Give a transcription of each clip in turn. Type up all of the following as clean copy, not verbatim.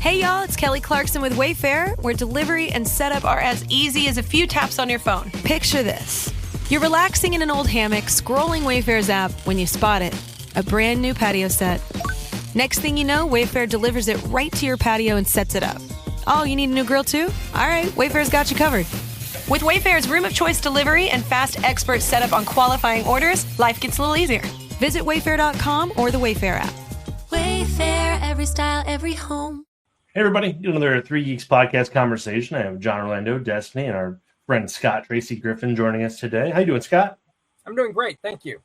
Hey y'all, it's Kelly Clarkson with Wayfair, where delivery and setup are as easy as a few taps on your phone. Picture this. You're relaxing in an old hammock, scrolling Wayfair's app when you spot it. A brand new patio set. Next thing you know, Wayfair delivers it right to your patio and sets it up. Oh, you need a new grill too? All right, Wayfair's got you covered. With Wayfair's room of choice delivery and fast expert setup on qualifying orders, life gets a little easier. Visit wayfair.com or the Wayfair app. Wayfair, every style, every home. Hey everybody, doing another Three Geeks Podcast conversation. I have John Orlando, Destiny, and our friend Scott Tracy Griffin joining us today. How you doing, Scott? I'm doing great, thank you.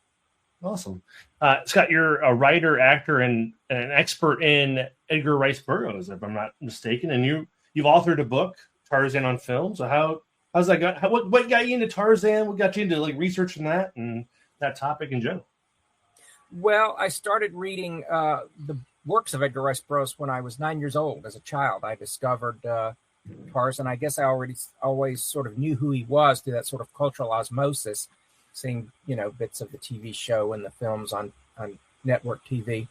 Awesome. Scott, you're a writer, actor, and an expert in Edgar Rice Burroughs, if I'm not mistaken, and you've authored a book, Tarzan on Film. So how's that got? What got you into Tarzan? What got you into researching that and that topic in general? Well, I started reading the works of Edgar Rice Burroughs when I was 9 years old. As a child, I discovered Tarzan. I guess I always sort of knew who he was through that sort of cultural osmosis, seeing bits of the TV show and the films on network TV.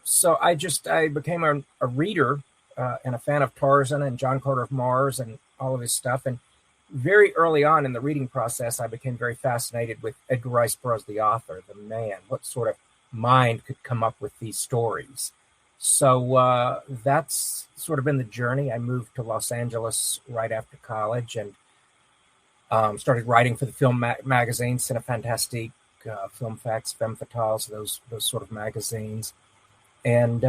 So I became a reader and a fan of Tarzan and John Carter of Mars and all of his stuff. And very early on in the reading process, I became very fascinated with Edgar Rice Burroughs, the author, the man. What sort of mind could come up with these stories? So that's sort of been the journey. I moved to Los Angeles right after college and started writing for the film magazine, Cinefantastique, Film Facts, Femme Fatales, those sort of magazines. And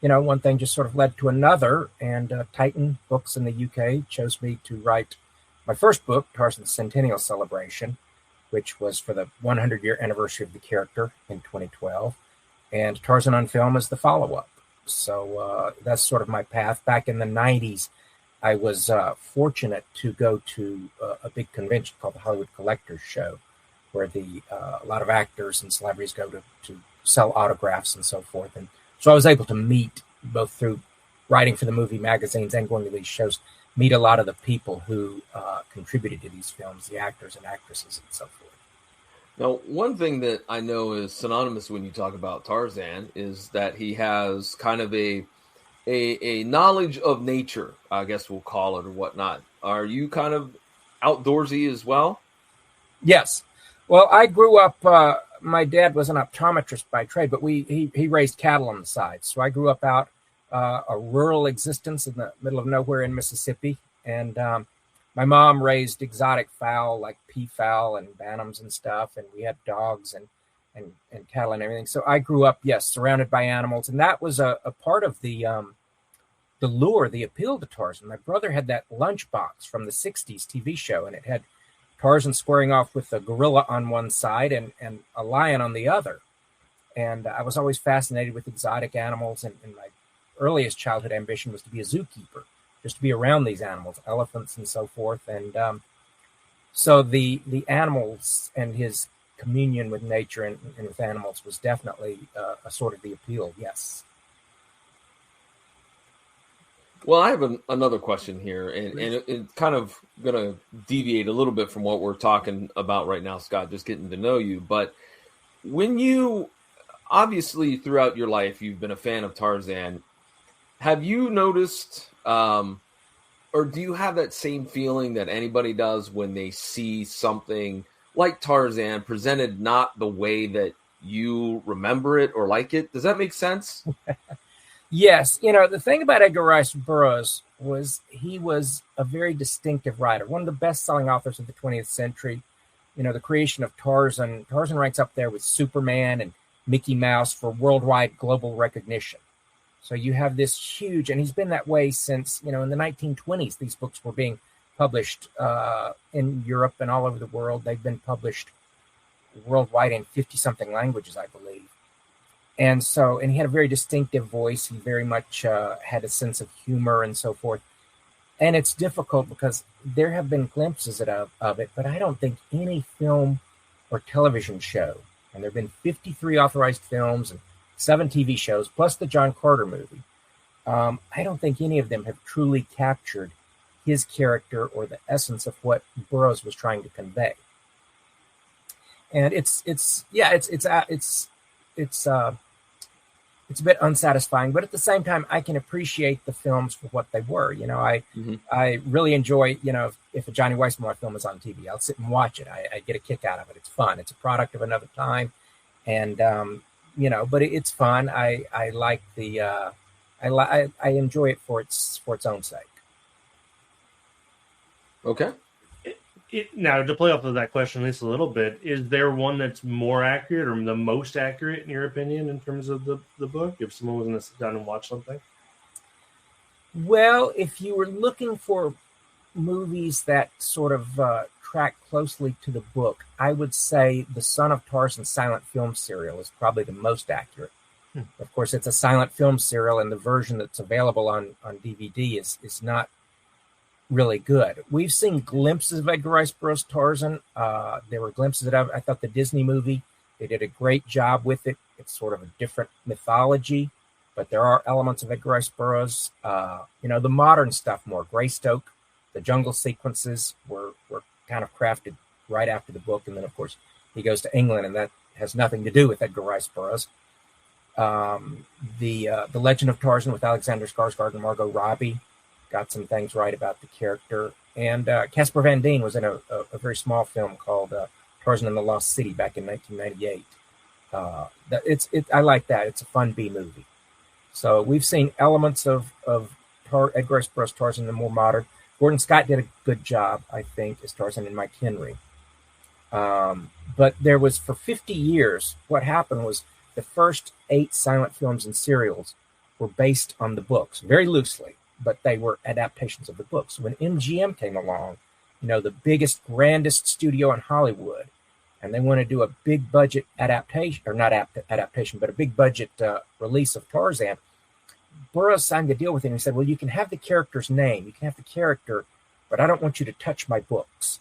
one thing just sort of led to another, and Titan Books in the UK chose me to write my first book, Tarzan's Centennial Celebration, which was for the 100-year anniversary of the character in 2012. And Tarzan on Film is the follow-up. So that's sort of my path. Back in the 90s, I was fortunate to go to a big convention called the Hollywood Collectors Show, where a lot of actors and celebrities go to sell autographs and so forth. And so I was able to meet, both through writing for the movie magazines and going to these shows, meet a lot of the people who contributed to these films, the actors and actresses and so forth. Now, one thing that I know is synonymous when you talk about Tarzan is that he has kind of a knowledge of nature, I guess we'll call it, or whatnot. Are you kind of outdoorsy as well? Yes. Well, I grew up, my dad was an optometrist by trade, but he raised cattle on the side. So I grew up out a rural existence in the middle of nowhere in Mississippi. And my mom raised exotic fowl like peafowl and bantams and stuff. And we had dogs and cattle and everything. So I grew up, yes, surrounded by animals. And that was a part of the lure, the appeal to Tarzan. My brother had that lunchbox from the 60s TV show, and it had Tarzan squaring off with a gorilla on one side and a lion on the other. And I was always fascinated with exotic animals. And my earliest childhood ambition was to be a zookeeper, just to be around these animals, elephants and so forth. And so the animals and his communion with nature and with animals was definitely a sort of the appeal, yes. Well, I have another question here, and it's kind of going to deviate a little bit from what we're talking about right now, Scott, just getting to know you. But when you, obviously throughout your life, you've been a fan of Tarzan, have you noticed, or do you have that same feeling that anybody does when they see something like Tarzan presented not the way that you remember it or like it? Does that make sense? Yes. The thing about Edgar Rice Burroughs was he was a very distinctive writer, one of the best-selling authors of the 20th century. The creation of Tarzan ranks up there with Superman and Mickey Mouse for worldwide global recognition. So you have this huge, and he's been that way since, in the 1920s, these books were being published in Europe and all over the world. They've been published worldwide in 50-something languages, I believe. And he had a very distinctive voice. He very much had a sense of humor and so forth. And it's difficult because there have been glimpses of it, but I don't think any film or television show, and there have been 53 authorized films and 7 TV shows, plus the John Carter movie, I don't think any of them have truly captured his character or the essence of what Burroughs was trying to convey. And it's it's a bit unsatisfying, but at the same time, I can appreciate the films for what they were. I really enjoy, if a Johnny Weissmuller film is on TV, I'll sit and watch it. I get a kick out of it. It's fun. It's a product of another time. And, but it's fun. I like I enjoy it for its own sake. Okay. Now, to play off of that question at least a little bit, is there one that's more accurate or the most accurate in your opinion in terms of the book? If someone was going to sit down and watch something? Well, if you were looking for movies that sort of track closely to the book, I would say the Son of Tarzan silent film serial is probably the most accurate. Of course, it's a silent film serial, and the version that's available on DVD is not really good. We've seen glimpses of Edgar Rice Burroughs' Tarzan. There were glimpses of, I thought, the Disney movie. They did a great job with it. It's sort of a different mythology, but there are elements of Edgar Rice Burroughs. The modern stuff more. Greystoke, the jungle sequences were kind of crafted right after the book, and then, of course, he goes to England, and that has nothing to do with Edgar Rice Burroughs. The Legend of Tarzan with Alexander Skarsgård and Margot Robbie got some things right about the character. And Caspar Van Dien was in a very small film called Tarzan and the Lost City back in 1998. I like that. It's a fun B movie. So we've seen elements of Edgar Rice Burroughs' Tarzan, the more modern. Gordon Scott did a good job, I think, as Tarzan and Mike Henry. But there was, for 50 years, what happened was the first 8 silent films and serials were based on the books, very loosely, but they were adaptations of the books. When MGM came along, the biggest, grandest studio in Hollywood, and they want to do a big budget adaptation, or not adaptation, but a big budget release of Tarzan, Burroughs signed a deal with him. He said, well, you can have the character's name, you can have the character, but I don't want you to touch my books.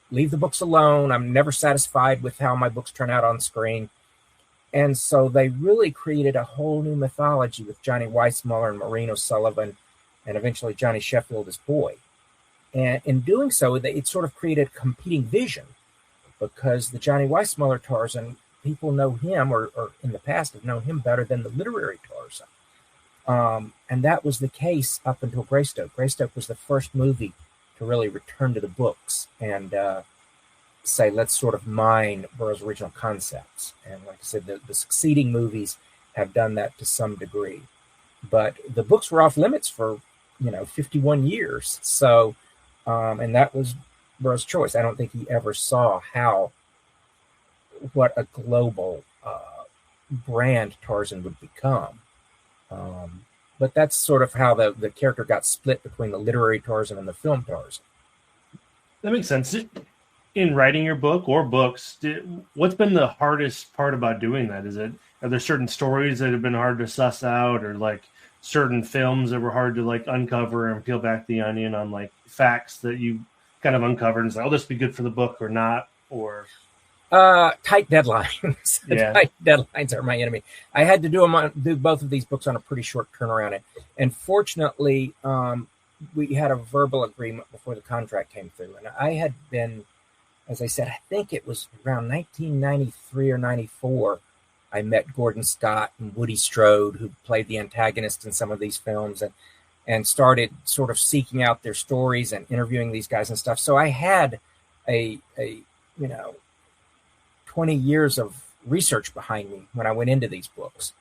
Leave the books alone. I'm never satisfied with how my books turn out on screen. And so they really created a whole new mythology with Johnny Weissmuller and Maureen O'Sullivan, and eventually Johnny Sheffield as Boy. And in doing so, it sort of created a competing vision, because the Johnny Weissmuller Tarzan, people know him, or in the past have known him better than the literary Tarzan. And that was the case up until Greystoke. Greystoke was the first movie to really return to the books and say, let's sort of mine Burroughs' original concepts. And like I said, the succeeding movies have done that to some degree. But the books were off limits for, 51 years. So, and that was Burroughs' choice. I don't think he ever saw what a global brand Tarzan would become. But that's sort of how the character got split between the literary Tarzan and the film Tarzan. That makes sense. In writing your book or books, what's been the hardest part about doing that? Are there certain stories that have been hard to suss out, or like certain films that were hard to like uncover and peel back the onion on, like facts that you kind of uncovered and say, oh, this would be good for the book or not? Or tight deadlines. Yeah. Tight deadlines are my enemy. I had to do both of these books on a pretty short turnaround, and fortunately, we had a verbal agreement before the contract came through. And I had been, as I said, I think it was around 1993 or 94, I met Gordon Scott and Woody Strode, who played the antagonist in some of these films, and started sort of seeking out their stories and interviewing these guys and stuff. So I had a 20 years of research behind me when I went into these books.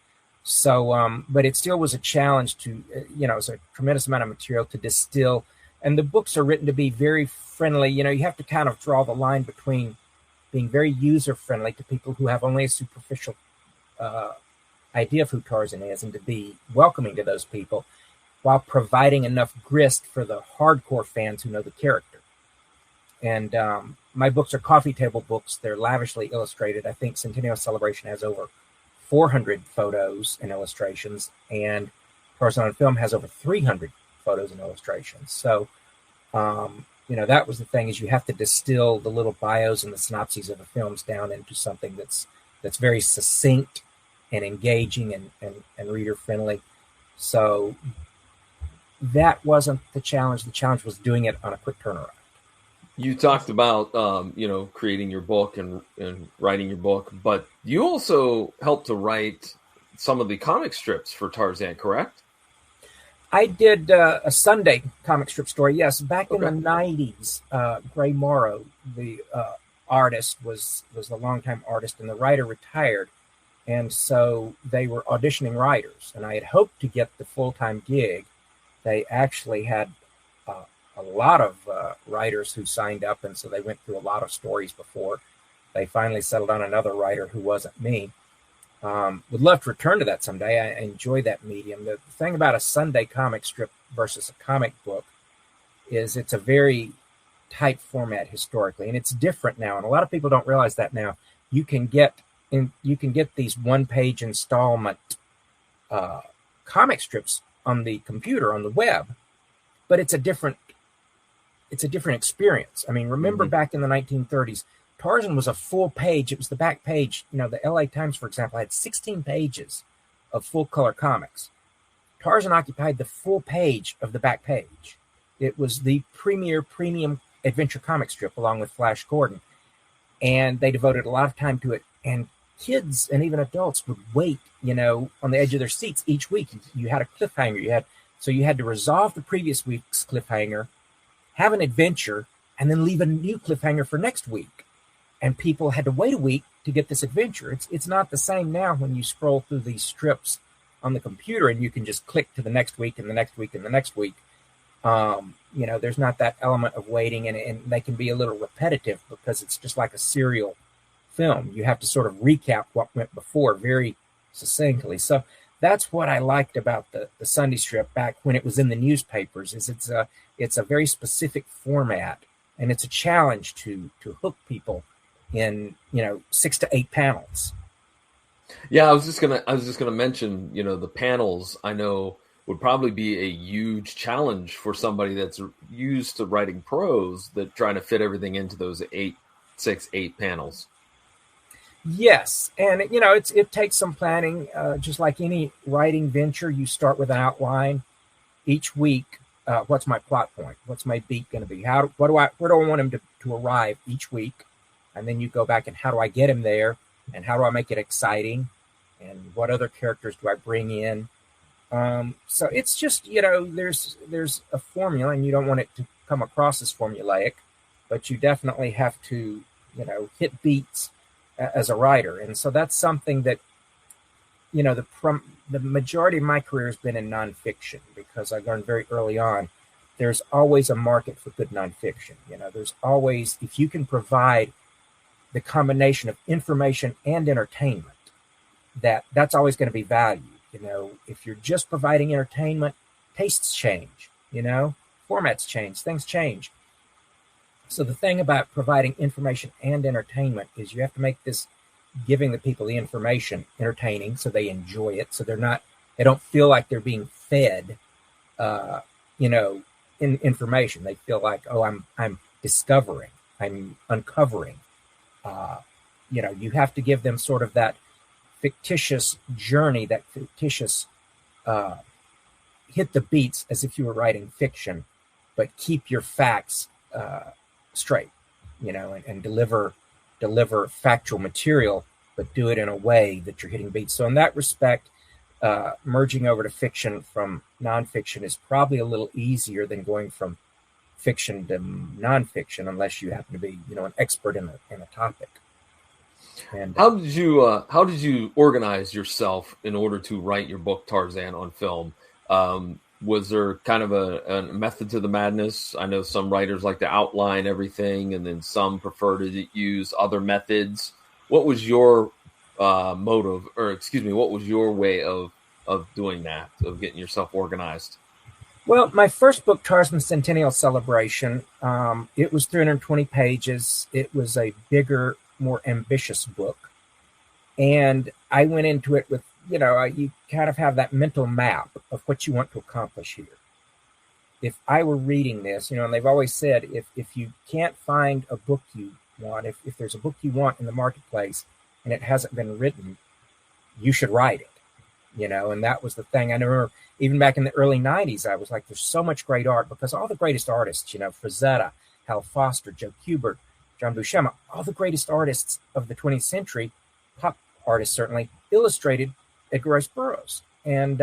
So, but it still was a challenge to, it's a tremendous amount of material to distill. And the books are written to be very friendly. You have to kind of draw the line between being very user-friendly to people who have only a superficial idea of who Tarzan is, and to be welcoming to those people, while providing enough grist for the hardcore fans who know the character. And my books are coffee table books. They're lavishly illustrated. I think Centennial Celebration has over 400 photos and illustrations, and Tarzan on Film has over 300 photos and illustrations. So, that was the thing, is you have to distill the little bios and the synopses of the films down into something that's very succinct and engaging and reader friendly. So that wasn't the challenge. The challenge was doing it on a quick turnaround. You talked about, creating your book and writing your book, but you also helped to write some of the comic strips for Tarzan, correct? I did a Sunday comic strip story. Yes, back in the 90s, Gray Morrow, the artist, was the longtime artist, and the writer retired. And so they were auditioning writers, and I had hoped to get the full-time gig. They actually had a lot of writers who signed up, and so they went through a lot of stories before they finally settled on another writer who wasn't me. Would love to return to that someday. I enjoy that medium. The thing about a Sunday comic strip versus a comic book is it's a very tight format historically, and it's different now. And a lot of people don't realize that now. You can get these one-page installment comic strips on the computer, on the web, but it's a different experience. I mean, remember back in the 1930s, Tarzan was a full page. It was the back page. You know, the LA Times, for example, had 16 pages of full color comics. Tarzan occupied the full page of the back page. It was the premier premium adventure comic strip along with Flash Gordon. And they devoted a lot of time to it. And kids and even adults would wait, you know, on the edge of their seats each week. You had a cliffhanger. You had to resolve the previous week's cliffhanger, have an adventure, and then leave a new cliffhanger for next week. And people had to wait a week to get this adventure. It's not the same now when you scroll through these strips on the computer and you can just click to the next week and the next week and the next week. You know, there's not that element of waiting, and they can be a little repetitive because it's just like a serial film. You have to sort of recap what went before very succinctly. So that's what I liked about the Sunday strip back when it was in the newspapers. Is it's a very specific format, and it's a challenge to hook people in 6 to 8 panels. Yeah, I was just gonna mention, you know, the panels I know would probably be a huge challenge for somebody that's used to writing prose, that trying to fit everything into those 8 panels. Yes, and you know it takes some planning. Just like any writing venture, you start with an outline each week. What's my plot point? What's my beat going to be? Where do I want him to arrive each week? And then you go back and how do I get him there? And how do I make it exciting? And what other characters do I bring in? So it's just, you know, there's a formula, and you don't want it to come across as formulaic, but you definitely have to, you know, hit beats as a writer. And so that's something that, you know, the majority of my career has been in nonfiction, because I learned very early on, there's always a market for good nonfiction. You know, there's always, if you can provide the combination of information and entertainment, that's always going to be valued. You know, if you're just providing entertainment, tastes change, you know, formats change, things change. So the thing about providing information and entertainment is you have to make this giving the people the information entertaining, so they enjoy it, so they don't feel like they're being fed, you know, in information. They feel like, oh, I'm discovering, I'm uncovering. You know, you have to give them sort of that fictitious journey, that fictitious hit the beats as if you were writing fiction, but keep your facts straight, you know, and deliver factual material, but do it in a way that you're hitting beats. So in that respect, merging over to fiction from nonfiction is probably a little easier than going from fiction to nonfiction, unless you happen to be, you know, an expert in a topic. And how did you organize yourself in order to write your book Tarzan on film? Was there kind of a method to the madness? I know some writers like to outline everything, and then some prefer to use other methods. What was your motive, or excuse me, what was your way of doing that, of getting yourself organized? Well, my first book, Tarzan Centennial Celebration, it was 320 pages. It was a bigger, more ambitious book. And I went into it with, you know, you kind of have that mental map of what you want to accomplish here. If I were reading this, you know, and they've always said, if you can't find a book you want, if there's a book you want in the marketplace and it hasn't been written, you should write it, you know. And that was the thing. I remember even back in the early 90s, I was like, there's so much great art, because all the greatest artists, you know, Frazetta, Hal Foster, Joe Kubert, John Buscema, all the greatest artists of the 20th century, pop artists certainly, illustrated Edgar Rice Burroughs. And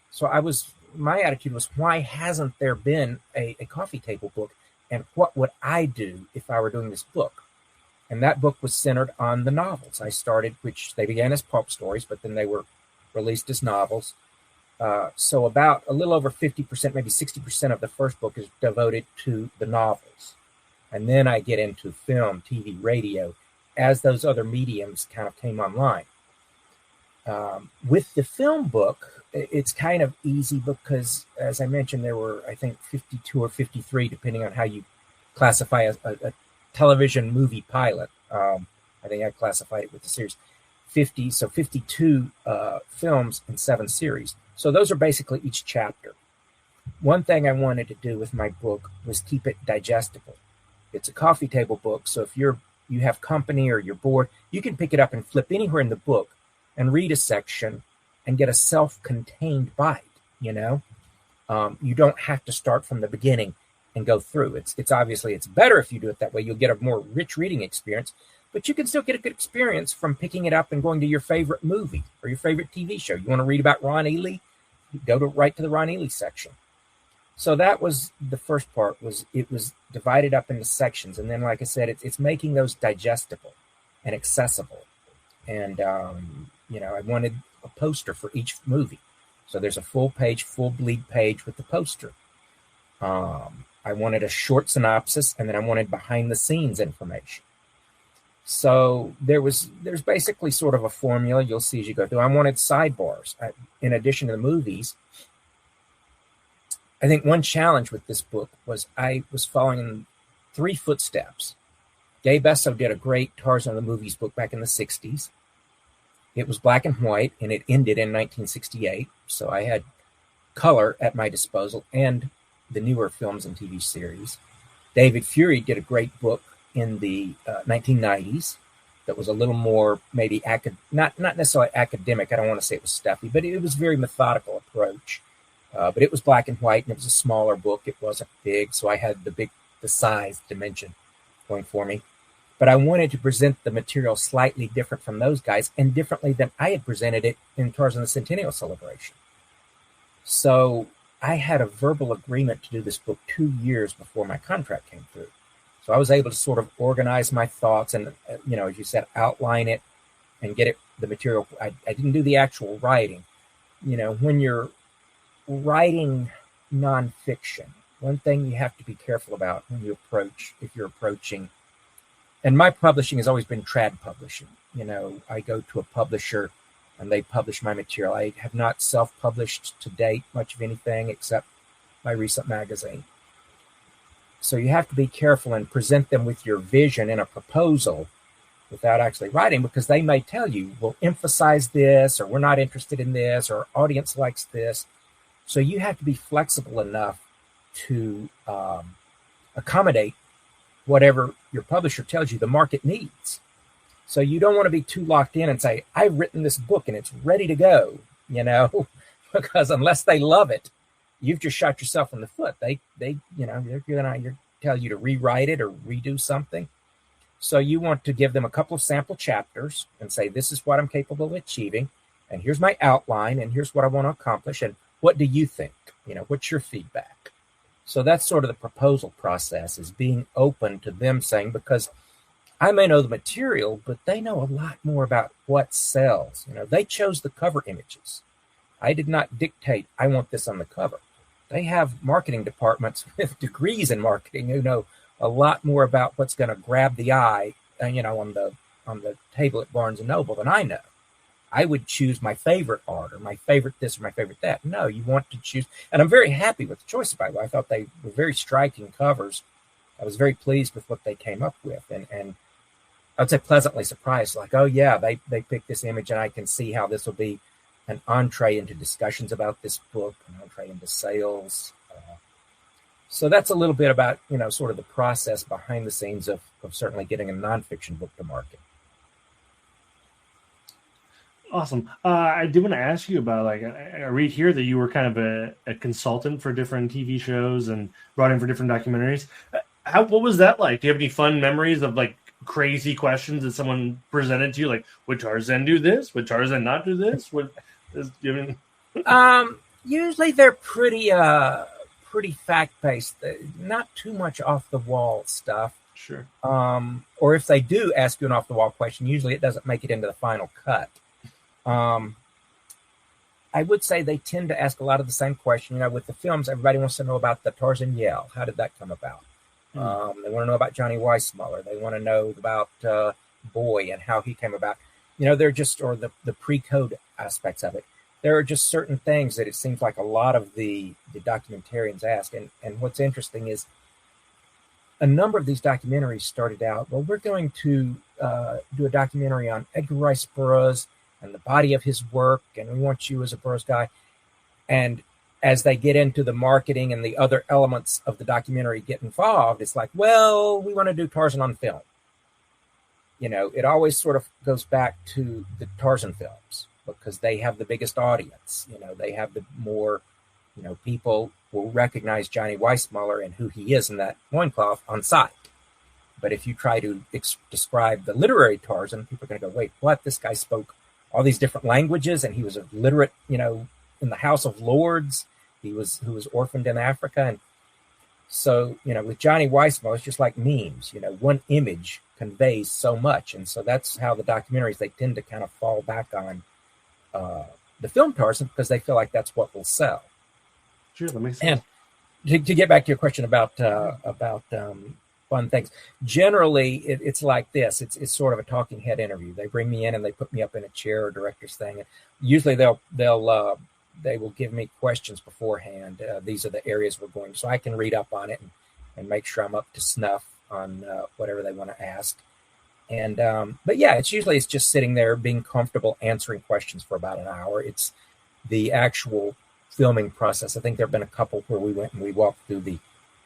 so my attitude was, why hasn't there been a coffee table book? And what would I do if I were doing this book? And that book was centered on the novels I started, which they began as pulp stories, but then they were released as novels. So about a little over 50%, maybe 60% of the first book is devoted to the novels. And then I get into film, TV, radio, as those other mediums kind of came online. With the film book, it's kind of easy because, as I mentioned, there were, I think, 52 or 53, depending on how you classify a television movie pilot. I think I classified it with the series. 52 films and 7 series. So those are basically each chapter. One thing I wanted to do with my book was keep it digestible. It's a coffee table book, so if you have company or you're bored, you can pick it up and flip anywhere in the book and read a section and get a self-contained bite, you know? You don't have to start from the beginning and go through. It's obviously, it's better if you do it that way. You'll get a more rich reading experience, but you can still get a good experience from picking it up and going to your favorite movie or your favorite TV show. You want to read about Ron Ely? Go right to the Ron Ely section. So that was the first part. It was divided up into sections, and then, like I said, it's making those digestible and accessible. And I wanted a poster for each movie, so there's a full bleed page with the poster. I wanted a short synopsis, and then I wanted behind the scenes information. So there's basically sort of a formula you'll see as you go through. I wanted sidebars in addition to the movies. I think one challenge with this book was I was following in 3 footsteps. Gabe Esso did a great Tarzan the Movies book back in the 60s. It was black and white, and it ended in 1968. So I had color at my disposal and the newer films and TV series. David Fury did a great book in the 1990s that was a little more maybe not necessarily academic. I don't want to say it was stuffy, but it was a very methodical approach. But it was black and white, and it was a smaller book. It wasn't big, so I had the size dimension going for me. But I wanted to present the material slightly different from those guys and differently than I had presented it in Tarzan the Centennial Celebration. So I had a verbal agreement to do this book 2 years before my contract came through. So I was able to sort of organize my thoughts and, as you said, outline it and get the material. I didn't do the actual writing. When you're writing nonfiction, one thing you have to be careful about if you're approaching, and my publishing has always been trad publishing. I go to a publisher and they publish my material. I have not self-published to date much of anything except my recent magazine. So you have to be careful and present them with your vision in a proposal without actually writing, because they may tell you, we'll emphasize this, or we're not interested in this, or our audience likes this. So you have to be flexible enough to accommodate whatever your publisher tells you the market needs. So you don't want to be too locked in and say, I've written this book and it's ready to go, because unless they love it, you've just shot yourself in the foot. They're going to tell you to rewrite it or redo something. So you want to give them a couple of sample chapters and say, this is what I'm capable of achieving, and here's my outline, and here's what I want to accomplish, and what do you think? What's your feedback? So that's sort of the proposal process, is being open to them saying, because I may know the material, but they know a lot more about what sells. They chose the cover images. I did not dictate, I want this on the cover. They have marketing departments with degrees in marketing who know a lot more about what's going to grab the eye, on the table at Barnes & Noble than I know. I would choose my favorite art or my favorite this or my favorite that. No, you want to choose. And I'm very happy with the choice, by the way. I thought they were very striking covers. I was very pleased with what they came up with. And I'd say pleasantly surprised, like, oh, yeah, they picked this image, and I can see how this will be an entree into discussions about this book, an entree into sales. So that's a little bit about, sort of the process behind the scenes of certainly getting a nonfiction book to market. Awesome. I do want to ask you about, I read here that you were kind of a consultant for different TV shows and brought in for different documentaries. What was that like? Do you have any fun memories of crazy questions that someone presented to you? Like, would Tarzan do this? Would Tarzan not do this? Usually they're pretty fact-based, not too much off-the-wall stuff. Sure. Or if they do ask you an off-the-wall question, usually it doesn't make it into the final cut. I would say they tend to ask a lot of the same question. With the films, everybody wants to know about the Tarzan yell. How did that come about? They want to know about Johnny Weissmuller. They want to know about Boy and how he came about. They're just, or the pre-code aspects of it. There are just certain things that it seems like a lot of the documentarians ask. And what's interesting is a number of these documentaries started out, well, we're going to do a documentary on Edgar Rice Burroughs and the body of his work, and we want you as a Burroughs guy. And as they get into the marketing and the other elements of the documentary get involved, it's like, well, we want to do Tarzan on film. It always sort of goes back to the Tarzan films because they have the biggest audience. They have the more, people will recognize Johnny Weissmuller and who he is in that loincloth on sight. But if you try to describe the literary Tarzan, people are going to go, wait, what? This guy spoke all these different languages, and he was a literate, in the House of Lords. Who was orphaned in Africa. And so, with Johnny Weissmuller, it's just like memes. One image conveys so much. And so that's how the documentaries, they tend to kind of fall back on the film Tarzan because they feel like that's what will sell. Sure, that makes sense. And to get back to your question about fun things, generally it's like this. It's sort of a talking head interview. They bring me in and they put me up in a chair or director's thing. And usually they will give me questions beforehand. These are the areas we're going, so I can read up on it and make sure I'm up to snuff on whatever they want to ask. And but yeah, it's just sitting there being comfortable answering questions for about an hour. It's the actual filming process. I think there have been a couple where we went and we walked through the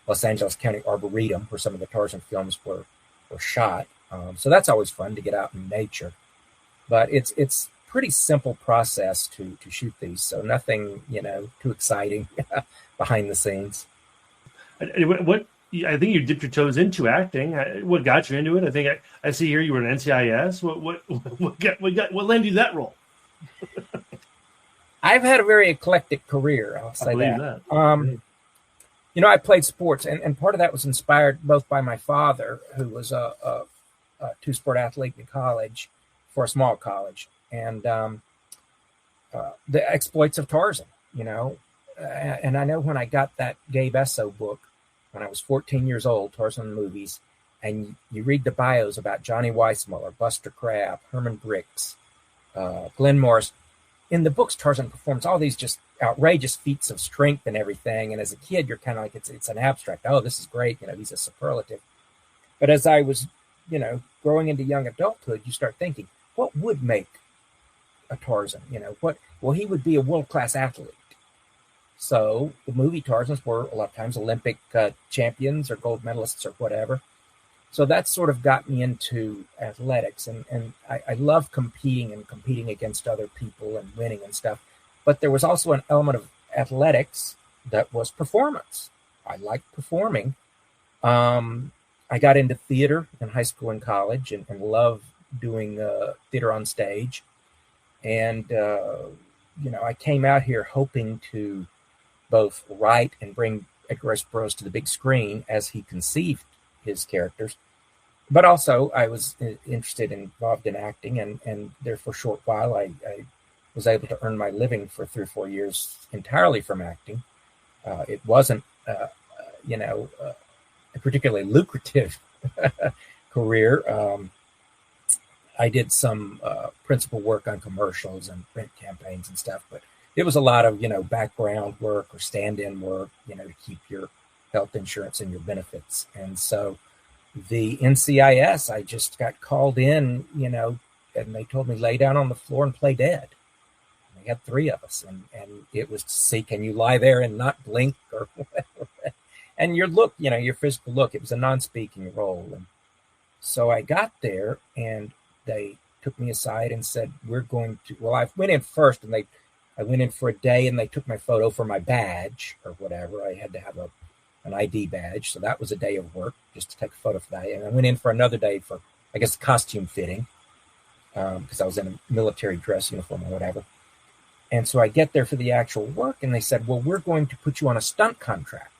Los Angeles County Arboretum where some of the Tarzan films were shot. So that's always fun to get out in nature. But it's pretty simple process to shoot these. So nothing, too exciting behind the scenes. What I think you dipped your toes into acting. What got you into it? I think I see here you were an NCIS. What landed you that role? I've had a very eclectic career. I'll say that. I played sports, and part of that was inspired both by my father, who was a two-sport athlete in college for a small college, and the exploits of Tarzan, And I know when I got that Gabe Esso book when I was 14 years old, Tarzan movies, and you read the bios about Johnny Weissmuller, Buster Crabbe, Herman Briggs, Glenn Morris. In the books, Tarzan performs all these just outrageous feats of strength and everything. And as a kid, you're kind of like, it's an abstract. Oh, this is great. He's a superlative. But as I was, growing into young adulthood, you start thinking, what would make a Tarzan? He would be a world-class athlete. So the movie Tarzans were a lot of times Olympic champions or gold medalists or whatever. So that sort of got me into athletics, and I love competing against other people and winning and stuff. But there was also an element of athletics that was performance. I liked performing. I got into theater in high school and college and loved doing theater on stage. And, I came out here hoping to both write and bring Edgar Rice Burroughs to the big screen as he conceived his characters. But also I was involved in acting, and there for a short while I was able to earn my living for 3 or 4 years entirely from acting. It wasn't, a particularly lucrative career. I did some principal work on commercials and print campaigns and stuff, but it was a lot of, background work or stand-in work, to keep your health insurance and your benefits. And so the NCIS, I just got called in, and they told me lay down on the floor and play dead. And they had 3 of us, and it was to see, can you lie there and not blink or whatever? And your look, your physical look, it was a non-speaking role. And so I got there, and they took me aside and said, I went in first, and I went in for a day, and they took my photo for my badge or whatever. I had to have an ID badge. So that was a day of work just to take a photo for that. And I went in for another day for I guess, costume fitting, because I was in a military dress uniform or whatever. And so I get there for the actual work, and they said, well, we're going to put you on a stunt contract.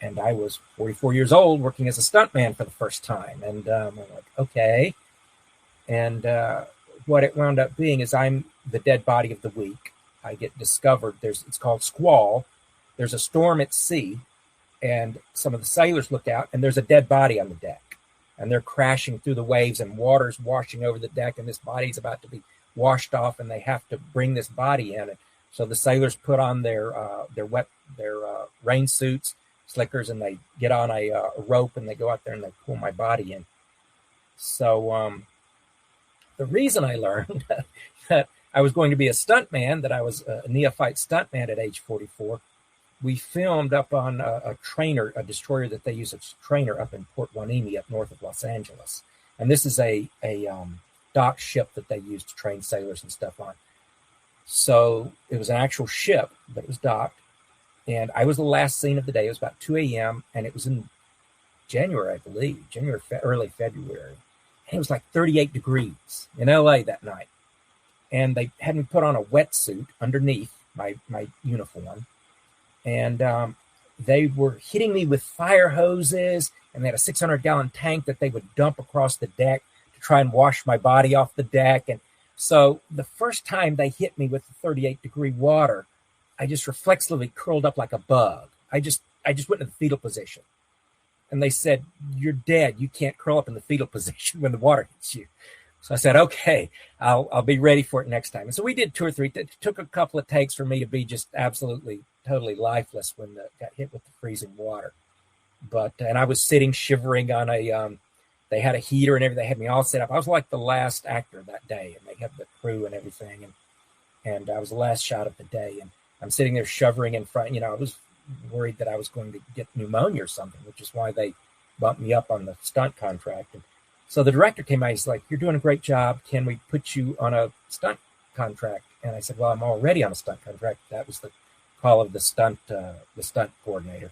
And I was 44 years old working as a stuntman for the first time. And I'm like, okay. And what it wound up being is I'm the dead body of the week. I get discovered. It's called squall. There's a storm at sea, and some of the sailors look out, and there's a dead body on the deck. And they're crashing through the waves, and water's washing over the deck, and this body's about to be washed off, and they have to bring this body in. And so the sailors put on their rain suits, slickers, and they get on a rope, and they go out there and they pull my body in. So the reason I learned that I was going to be a stuntman, that I was a neophyte stuntman at age 44, we filmed up on a destroyer that they use as a trainer up in Port Hueneme up north of Los Angeles. And this is a docked ship that they use to train sailors and stuff on. So it was an actual ship, but it was docked. And I was the last scene of the day. It was about 2 a.m. and it was in January, I believe, early February. And it was like 38 degrees in LA that night. And they had me put on a wetsuit underneath my uniform. And they were hitting me with fire hoses, and they had a 600-gallon tank that they would dump across the deck to try and wash my body off the deck. And so the first time they hit me with the 38-degree water, I just reflexively curled up like a bug. I just went into the fetal position. And they said, you're dead. You can't curl up in the fetal position when the water hits you. So I said, okay, I'll be ready for it next time. And so we did 2 or 3. It took a couple of takes for me to be just absolutely, totally lifeless when got hit with the freezing water. And I was sitting shivering on they had a heater and everything. They had me all set up. I was like the last actor that day, and they had the crew and everything. And I was the last shot of the day. And I'm sitting there shivering in front. I was worried that I was going to get pneumonia or something, which is why they bumped me up on the stunt contract. And so the director came out. He's like, "You're doing a great job. Can we put you on a stunt contract?" And I said, "Well, I'm already on a stunt contract." That was the call of the stunt coordinator.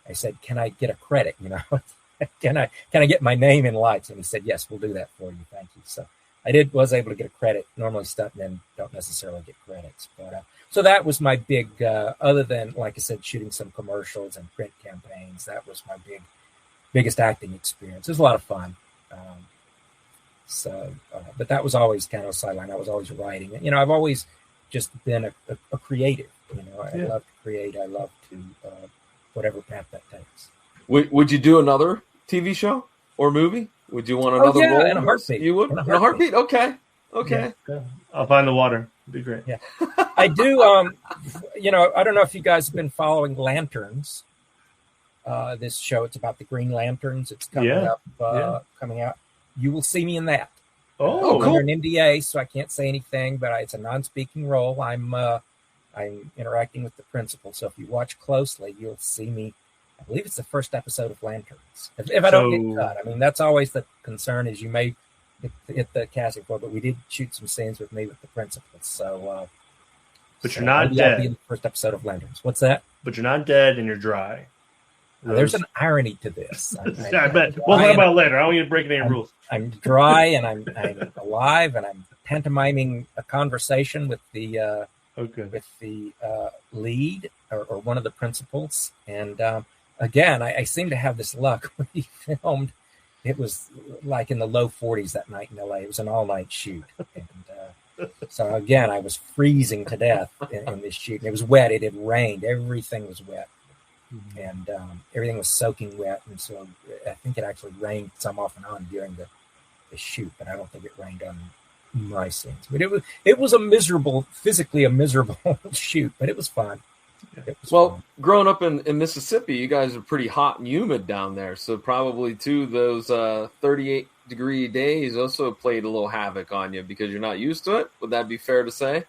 I said, "Can I get a credit? Can I get my name in lights?" And he said, "Yes, we'll do that for you. Thank you." So I was able to get a credit. Normally stuntmen don't necessarily get credits, but so that was my big. Other than, like I said, shooting some commercials and print campaigns, that was my biggest acting experience. It was a lot of fun. But that was always kind of a sideline. I was always writing. I've always just been a creative. I love to create. I love to whatever path that takes. Would you do another TV show or movie? Would you want another role? In a heartbeat. You would? In a heartbeat? Okay. Yeah. I'll find the water. It'd be great. Yeah. I do. I don't know if you guys have been following Lanterns. This show, it's about the Green Lanterns. It's coming out. You will see me in that. Oh, I'm under an NDA, so I can't say anything, but it's a non-speaking role. I'm interacting with the principal, so if you watch closely, you'll see me. I believe it's the first episode of Lanterns. If I don't get cut, that's always the concern, is you may hit the casting floor, but we did shoot some scenes with me with the principal. So, but you're not dead. I'll be in the first episode of Lanterns. What's that? But you're not dead, and you're dry. There's an irony to this. I bet. We'll talk about it later. I don't want you to break any rules. I'm dry, and I'm alive, and I'm pantomiming a conversation with the lead or one of the principals. And again, I seem to have this luck. We filmed. It was like in the low 40s that night in LA. It was an all-night shoot, and so again, I was freezing to death in this shoot. And it was wet. It had rained. Everything was wet. And everything was soaking wet, and so I think it actually rained some off and on during the shoot, but I don't think it rained on my scenes. But it was physically a miserable shoot, but it was fun. Fun. Growing up in Mississippi, you guys are pretty hot and humid down there, so probably too those 38-degree days also played a little havoc on you because you're not used to it. Would that be fair to say?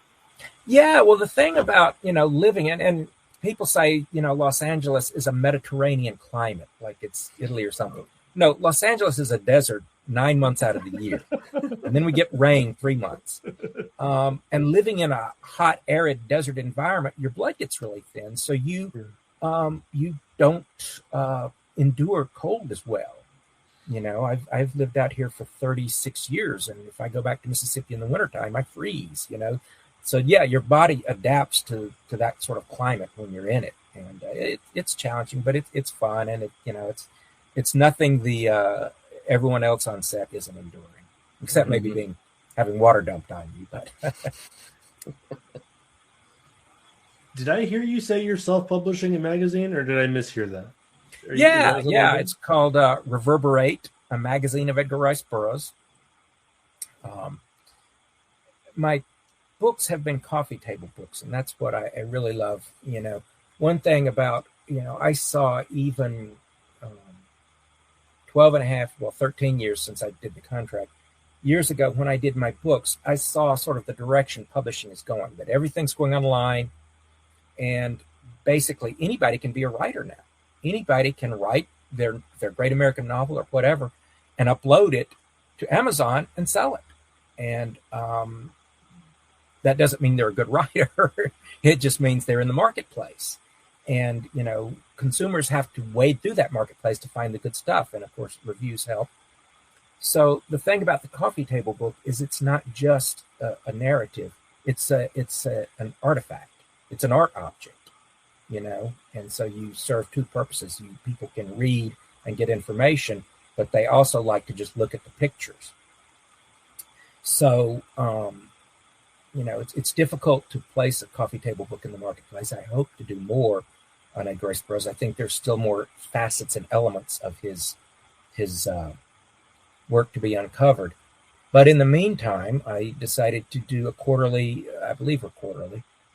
Yeah. Well, the thing about living in and people say, Los Angeles is a Mediterranean climate, like it's Italy or something. No, Los Angeles is a desert 9 months out of the year. And then we get rain 3 months. And living in a hot, arid desert environment, your blood gets really thin. So you don't endure cold as well. I've lived out here for 36 years, and if I go back to Mississippi in the wintertime, I freeze. So yeah, your body adapts to that sort of climate when you're in it, and it's challenging, but it's fun, and it's nothing the everyone else on set isn't enduring, except maybe having water dumped on you. But did I hear you say you're self-publishing a magazine, or did I mishear that? Yeah. It's called Reverberate, a magazine of Edgar Rice Burroughs. My books have been coffee table books, and that's what I really love. One thing about, I saw even 13 years since I did the contract. Years ago, when I did my books, I saw sort of the direction publishing is going, that everything's going online, and basically anybody can be a writer now. Anybody can write their great American novel or whatever and upload it to Amazon and sell it. And that doesn't mean they're a good writer. It just means they're in the marketplace. And, consumers have to wade through that marketplace to find the good stuff. And of course, reviews help. So the thing about the coffee table book is it's not just a narrative. It's an artifact. It's an art object. And so you serve two purposes. People can read and get information, but they also like to just look at the pictures. So, it's difficult to place a coffee table book in the marketplace. I hope to do more on Edgar Rice Burroughs. I think there's still more facets and elements of his work to be uncovered. But in the meantime, I decided to do a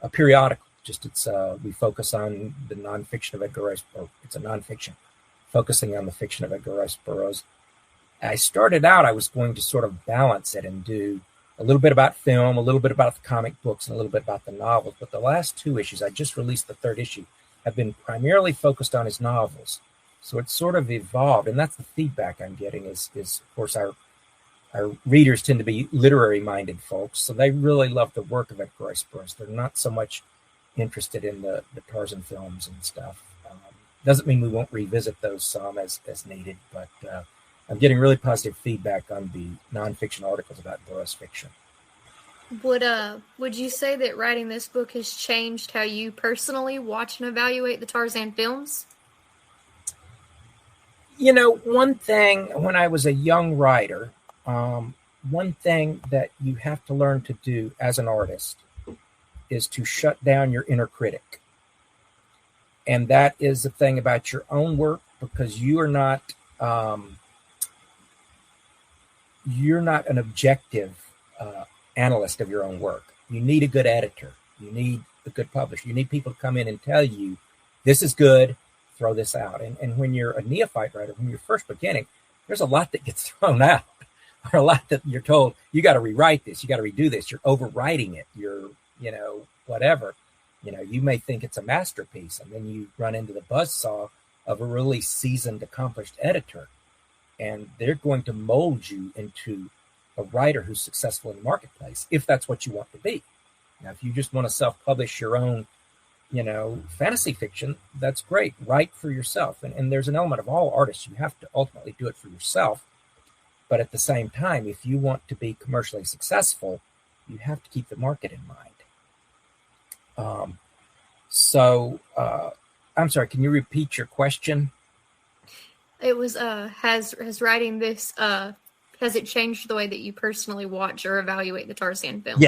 periodical. We focus on the nonfiction of Edgar Rice, or it's a nonfiction, focusing on the fiction of Edgar Rice Burroughs. I started out, I was going to sort of balance it and do a little bit about film, a little bit about the comic books, and a little bit about the novels. But the last two issues, I just released the third issue, have been primarily focused on his novels. So it's sort of evolved, and that's the feedback I'm getting is of course, our readers tend to be literary-minded folks, so they really love the work of Edgar Rice Burroughs. They're not so much interested in the Tarzan films and stuff. Doesn't mean we won't revisit those some as needed, but I'm getting really positive feedback on the nonfiction articles about Burroughs fiction. Would you say that writing this book has changed how you personally watch and evaluate the Tarzan films? One thing, when I was a young writer, one thing that you have to learn to do as an artist is to shut down your inner critic. And that is the thing about your own work, because you're not an objective analyst of your own work. You need a good editor. You need a good publisher. You need people to come in and tell you, this is good, throw this out. And when you're a neophyte writer, when you're first beginning, there's a lot that gets thrown out, or a lot that you're told, you got to rewrite this, you got to redo this, you're overwriting it, you're, whatever. You may think it's a masterpiece, and then you run into the buzzsaw of a really seasoned, accomplished editor, and they're going to mold you into a writer who's successful in the marketplace, if that's what you want to be. Now, if you just want to self-publish your own, fantasy fiction, that's great. Write for yourself. And there's an element of all artists. You have to ultimately do it for yourself. But at the same time, if you want to be commercially successful, you have to keep the market in mind. I'm sorry, can you repeat your question? It was, has writing this, has it changed the way that you personally watch or evaluate the Tarzan films?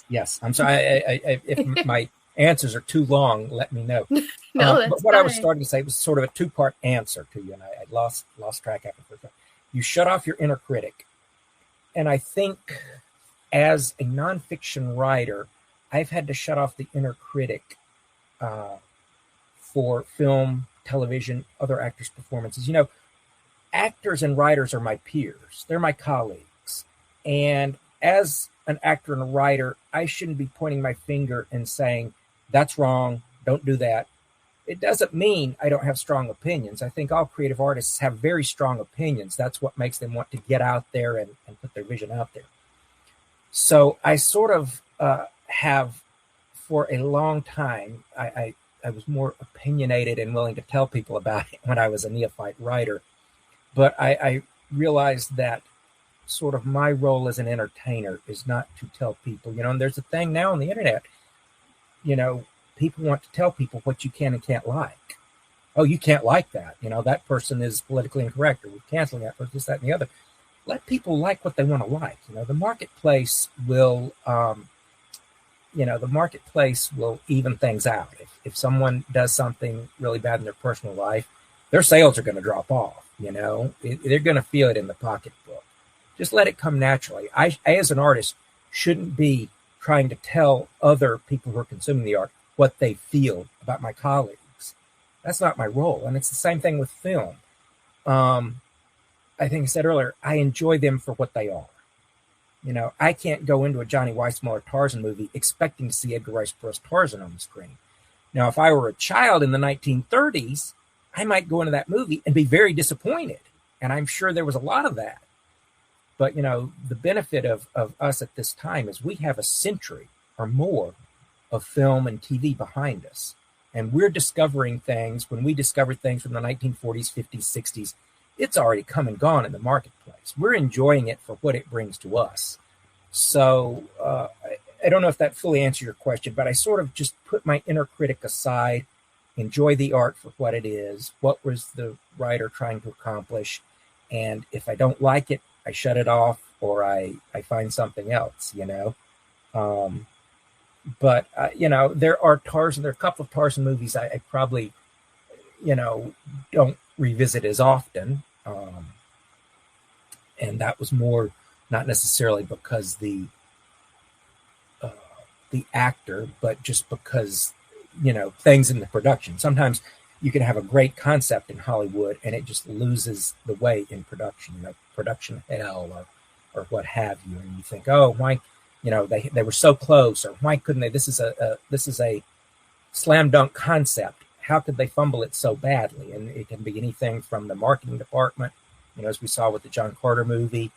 Yes. I'm sorry. If my answers are too long, let me know. No, that's but what fine. I was starting to say was sort of a two-part answer to you, and I lost track after the first time. You shut off your inner critic. And I think as a nonfiction writer, I've had to shut off the inner critic for film, television, other actors' performances. Actors and writers are my peers. They're my colleagues. And as an actor and a writer, I shouldn't be pointing my finger and saying, that's wrong, don't do that. It doesn't mean I don't have strong opinions. I think all creative artists have very strong opinions. That's what makes them want to get out there and put their vision out there. So I sort of have, for a long time, I was more opinionated and willing to tell people about it when I was a neophyte writer. But I realized that sort of my role as an entertainer is not to tell people, and there's a thing now on the internet, people want to tell people what you can and can't like. Oh, you can't like that. That person is politically incorrect, or we're canceling that person, this, that, and the other. Let people like what they want to like. The marketplace will, even things out. If someone does something really bad in their personal life, their sales are going to drop off. They're going to feel it in the pocketbook. Just let it come naturally. I, as an artist, shouldn't be trying to tell other people who are consuming the art what they feel about my colleagues. That's not my role. And it's the same thing with film. I think I said earlier, I enjoy them for what they are. I can't go into a Johnny Weissmuller Tarzan movie expecting to see Edgar Rice Burroughs Tarzan on the screen. Now, if I were a child in the 1930s, I might go into that movie and be very disappointed. And I'm sure there was a lot of that. But, the benefit of us at this time is we have a century or more of film and TV behind us. And we're discovering things. When we discovered things from the 1940s, 50s, 60s, it's already come and gone in the marketplace. We're enjoying it for what it brings to us. So I don't know if that fully answers your question, but I sort of just put my inner critic aside, enjoy the art for what it is, what was the writer trying to accomplish. And if I don't like it, I shut it off, or I find something else, But there are a couple of Tarzan movies I probably, don't revisit as often. And that was more not necessarily because the actor, but just because, things in the production. Sometimes you can have a great concept in Hollywood and it just loses the way in production, production hell or what have you. And you think, oh, why, they were so close, or why couldn't they? This is a slam dunk concept. How could they fumble it so badly? And it can be anything from the marketing department, as we saw with the John Carter movie.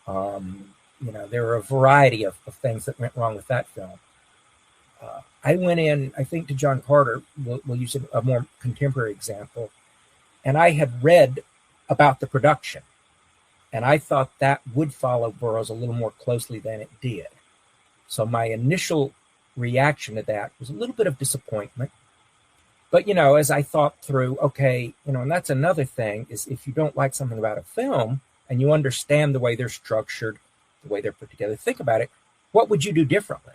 There are a variety of things that went wrong with that film. I went in, I think, to John Carter, we'll use a more contemporary example, and I had read about the production, and I thought that would follow Burroughs a little more closely than it did. So my initial reaction to that was a little bit of disappointment. But, as I thought through, okay, and that's another thing, is if you don't like something about a film and you understand the way they're structured, the way they're put together, think about it, what would you do differently?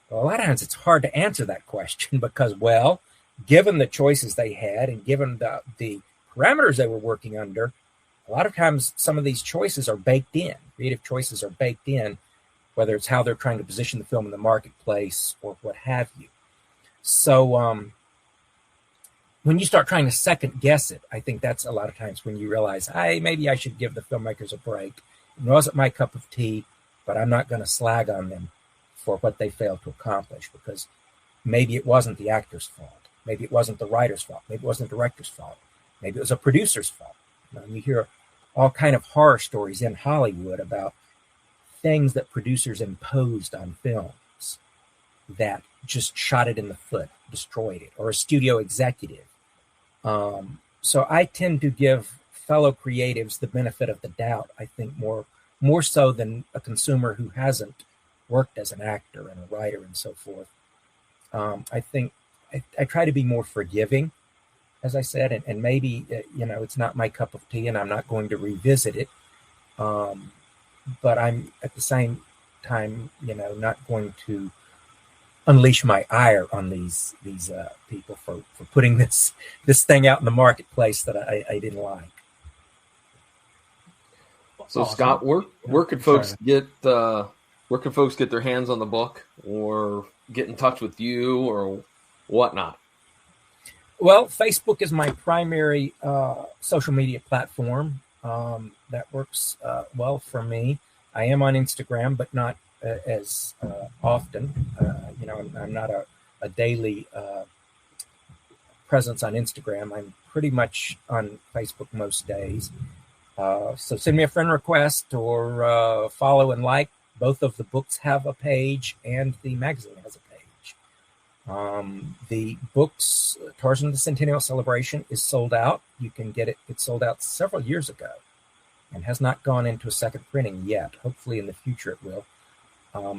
Well, a lot of times it's hard to answer that question because, well, given the choices they had and given the parameters they were working under, a lot of times some of these choices are baked in. Creative choices are baked in, whether it's how they're trying to position the film in the marketplace or what have you. So when you start trying to second guess it, I think that's a lot of times when you realize, maybe I should give the filmmakers a break. It wasn't my cup of tea, but I'm not going to slag on them for what they failed to accomplish, because maybe it wasn't the actor's fault. Maybe it wasn't the writer's fault. Maybe it wasn't the director's fault. Maybe it was a producer's fault. You hear all kind of horror stories in Hollywood about things that producers imposed on films that just shot it in the foot, destroyed it, or a studio executive. So I tend to give fellow creatives the benefit of the doubt, I think, more so than a consumer who hasn't worked as an actor and a writer and so forth. I think I try to be more forgiving, as I said, and maybe, it's not my cup of tea and I'm not going to revisit it. But I'm at the same time, not going to unleash my ire on these people for putting this thing out in the marketplace that I didn't like. So awesome. Scott, where could folks get their hands on the book or get in touch with you or whatnot? Well, Facebook is my primary social media platform. That works well for me. I am on Instagram, but not as often. I'm not a daily presence on Instagram. I'm pretty much on Facebook most days. So send me a friend request or follow and like. Both of the books have a page and the magazine has a page. The books, Tarzan the Centennial Celebration, is sold out. You can get it. It sold out several years ago. and has not gone into a second printing yet. Hopefully in the future it will.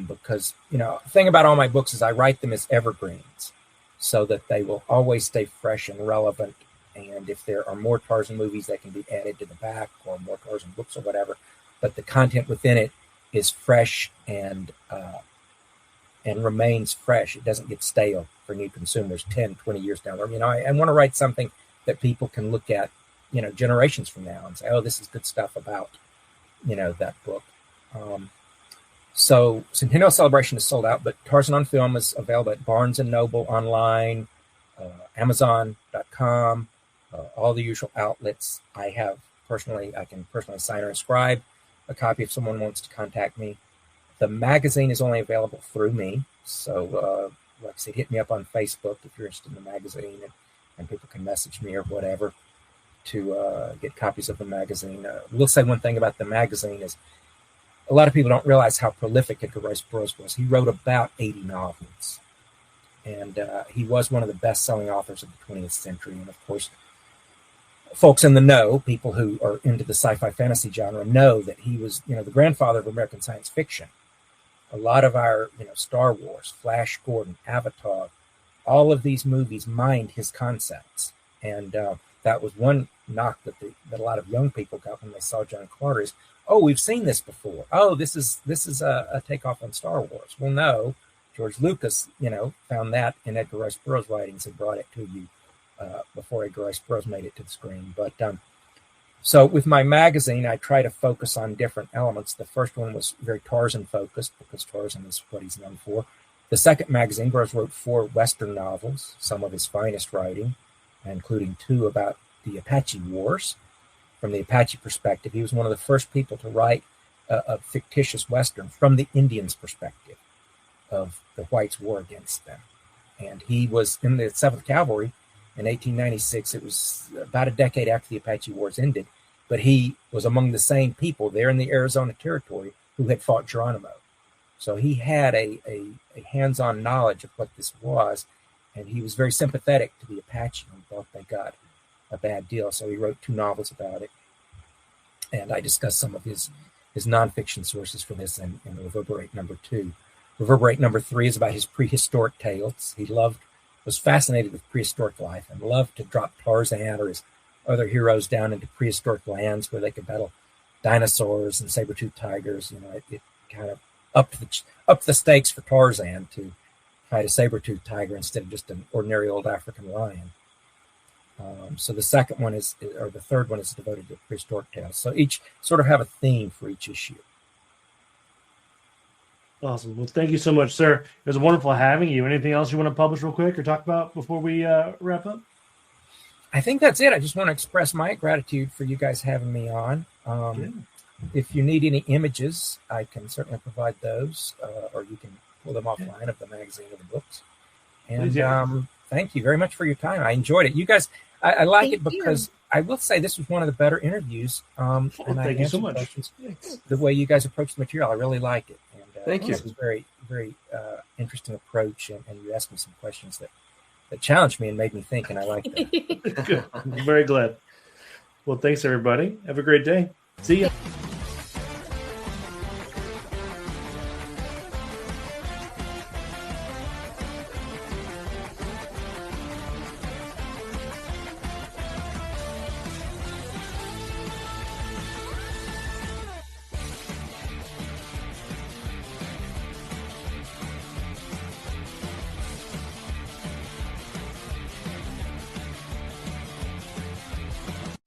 Because, the thing about all my books is I write them as evergreens so that they will always stay fresh and relevant. And if there are more Tarzan movies, they can be added to the back, or more Tarzan books or whatever. But the content within it is fresh and remains fresh. It doesn't get stale for new consumers 10, 20 years down the road. I want to write something that people can look at, generations from now and say, oh, this is good stuff about, that book. So Centennial Celebration is sold out, but Tarzan on Film is available at Barnes & Noble online, Amazon.com, all the usual outlets. I can personally sign or inscribe a copy if someone wants to contact me. The magazine is only available through me. So, like I said, hit me up on Facebook if you're interested in the magazine, and people can message me or whatever to get copies of the magazine. We'll say one thing about the magazine is a lot of people don't realize how prolific Edgar Rice Burroughs was. He wrote about 80 novels, and he was one of the best-selling authors of the 20th century. And, of course, folks in the know, people who are into the sci-fi fantasy genre, know that he was, the grandfather of American science fiction. A lot of our, Star Wars, Flash Gordon, Avatar, all of these movies mined his concepts. And that was one knock that a lot of young people got when they saw John Carter is, oh, we've seen this before. Oh, this is a takeoff on Star Wars. Well, no, George Lucas, found that in Edgar Rice Burroughs' writings and brought it to you before Edgar Rice Burroughs made it to the screen. But so with my magazine, I try to focus on different elements. The first one was very Tarzan focused because Tarzan is what he's known for. The second magazine, Burroughs wrote 4 Western novels, some of his finest writing, including 2 about the Apache Wars. From the Apache perspective, he was one of the first people to write a fictitious Western from the Indians' perspective of the whites' war against them. And he was in the 7th Cavalry in 1896. It was about a decade after the Apache Wars ended, but he was among the same people there in the Arizona Territory who had fought Geronimo. So he had a hands-on knowledge of what this was, and he was very sympathetic to the Apache and thought they got a bad deal. So he wrote 2 novels about it, and I discussed some of his nonfiction sources for this in Reverberate number 2. Reverberate number 3 is about his prehistoric tales. He was fascinated with prehistoric life and loved to drop Tarzan or his other heroes down into prehistoric lands where they could battle dinosaurs and saber-toothed tigers. It kind of upped the stakes for Tarzan to fight a saber-toothed tiger instead of just an ordinary old African lion. So the third one is devoted to prehistoric tales. So each sort of have a theme for each issue. Awesome. Well, thank you so much, sir. It was wonderful having you. Anything else you want to publish real quick or talk about before we wrap up? I think that's it. I just want to express my gratitude for you guys having me on. If you need any images, I can certainly provide those, or you can pull them offline of the magazine or the books. And thank you very much for your time. I enjoyed it. You guys, I like it because I will say this was one of the better interviews. And thank you so much. The way you guys approach the material, I really like it. And thank you. This was very, very interesting approach, and you asked me some questions that challenged me and made me think, and I like that. Good. I'm very glad. Well, thanks, everybody. Have a great day. See ya.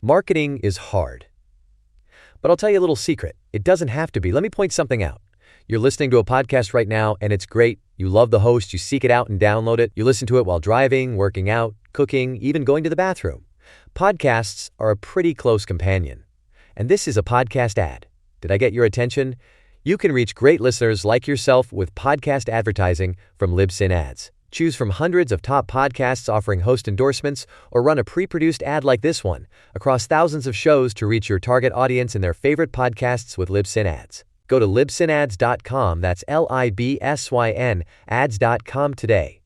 Marketing is hard. But I'll tell you a little secret. It doesn't have to be. Let me point something out. You're listening to a podcast right now, and it's great. You love the host. You seek it out and download it. You listen to it while driving, working out, cooking, even going to the bathroom. Podcasts are a pretty close companion. And this is a podcast ad. Did I get your attention? You can reach great listeners like yourself with podcast advertising from Libsyn Ads. Choose from hundreds of top podcasts offering host endorsements, or run a pre-produced ad like this one across thousands of shows to reach your target audience in their favorite podcasts with Libsyn Ads. Go to libsynads.com, that's Libsyn, ads.com today.